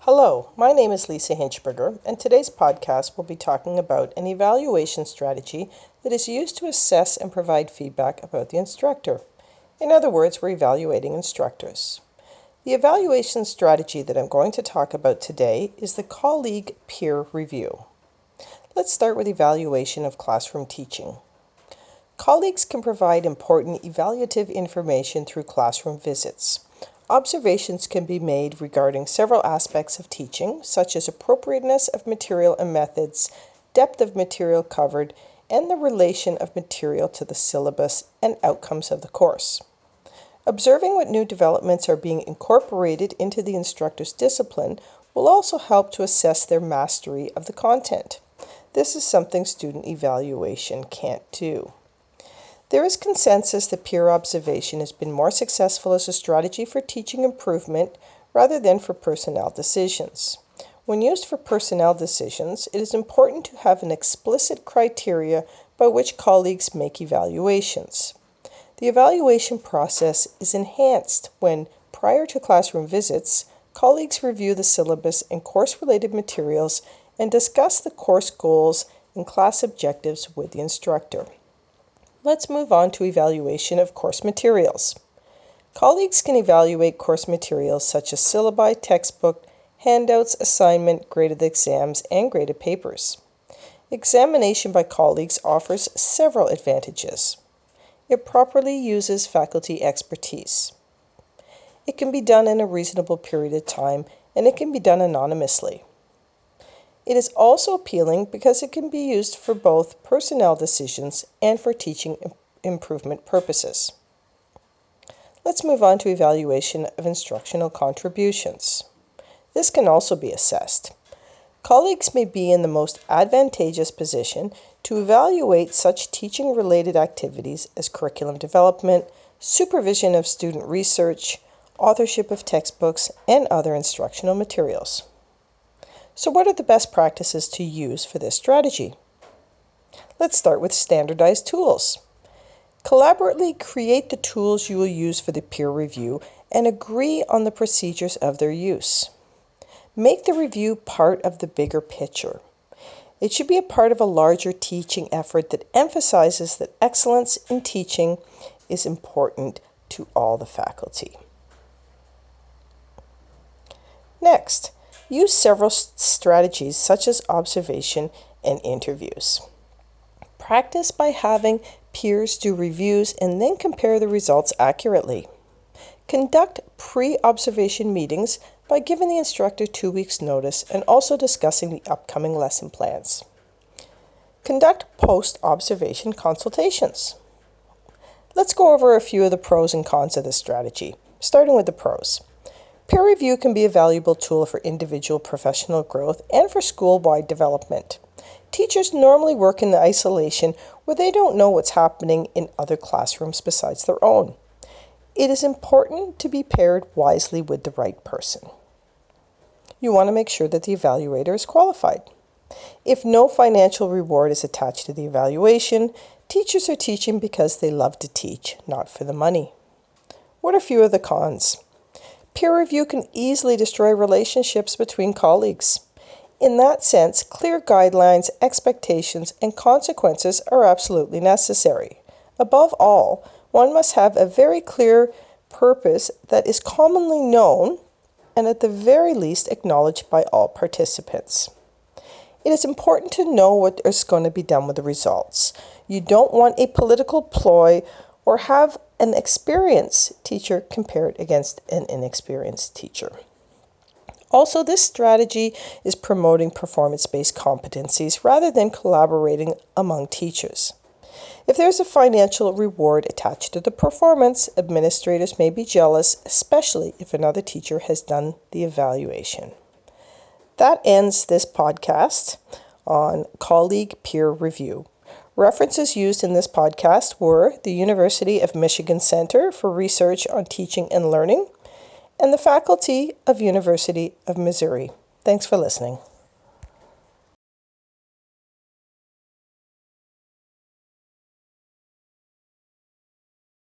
Hello, my name is Lisa Hinchberger, and today's podcast will be talking about an evaluation strategy that is used to assess and provide feedback about the instructor. In other words, we're evaluating instructors. The evaluation strategy that I'm going to talk about today is the colleague peer review. Let's start with evaluation of classroom teaching. Colleagues can provide important evaluative information through classroom visits. Observations can be made regarding several aspects of teaching, such as appropriateness of material and methods, depth of material covered, and the relation of material to the syllabus and outcomes of the course. Observing what new developments are being incorporated into the instructor's discipline will also help to assess their mastery of the content. This is something student evaluation can't do. There is consensus that peer observation has been more successful as a strategy for teaching improvement rather than for personnel decisions. When used for personnel decisions, it is important to have an explicit criteria by which colleagues make evaluations. The evaluation process is enhanced when, prior to classroom visits, colleagues review the syllabus and course-related materials and discuss the course goals and class objectives with the instructor. Let's move on to evaluation of course materials. Colleagues can evaluate course materials such as syllabi, textbook, handouts, assignment, graded exams, and graded papers. Examination by colleagues offers several advantages. It properly uses faculty expertise. It can be done in a reasonable period of time, and it can be done anonymously. It is also appealing because it can be used for both personnel decisions and for teaching improvement purposes. Let's move on to evaluation of instructional contributions. This can also be assessed. Colleagues may be in the most advantageous position to evaluate such teaching-related activities as curriculum development, supervision of student research, authorship of textbooks, and other instructional materials. So what are the best practices to use for this strategy? Let's start with standardized tools. Collaboratively create the tools you will use for the peer review and agree on the procedures of their use. Make the review part of the bigger picture. It should be a part of a larger teaching effort that emphasizes that excellence in teaching is important to all the faculty. Next, use several strategies such as observation and interviews. Practice by having peers do reviews and then compare the results accurately. Conduct pre-observation meetings by giving the instructor 2 weeks' notice and also discussing the upcoming lesson plans. Conduct post-observation consultations. Let's go over a few of the pros and cons of this strategy, starting with the pros. Peer review can be a valuable tool for individual professional growth and for school-wide development. Teachers normally work in isolation where they don't know what's happening in other classrooms besides their own. It is important to be paired wisely with the right person. You want to make sure that the evaluator is qualified. If no financial reward is attached to the evaluation, teachers are teaching because they love to teach, not for the money. What are a few of the cons? Peer review can easily destroy relationships between colleagues. In that sense, clear guidelines, expectations, and consequences are absolutely necessary. Above all, one must have a very clear purpose that is commonly known and at the very least acknowledged by all participants. It is important to know what is going to be done with the results. You don't want a political ploy or have an experienced teacher compared against an inexperienced teacher. Also, this strategy is promoting performance-based competencies rather than collaborating among teachers. If there's a financial reward attached to the performance, administrators may be jealous, especially if another teacher has done the evaluation. That ends this podcast on colleague peer review. References used in this podcast were the University of Michigan Center for Research on Teaching and Learning and the Faculty of University of Missouri. Thanks for listening.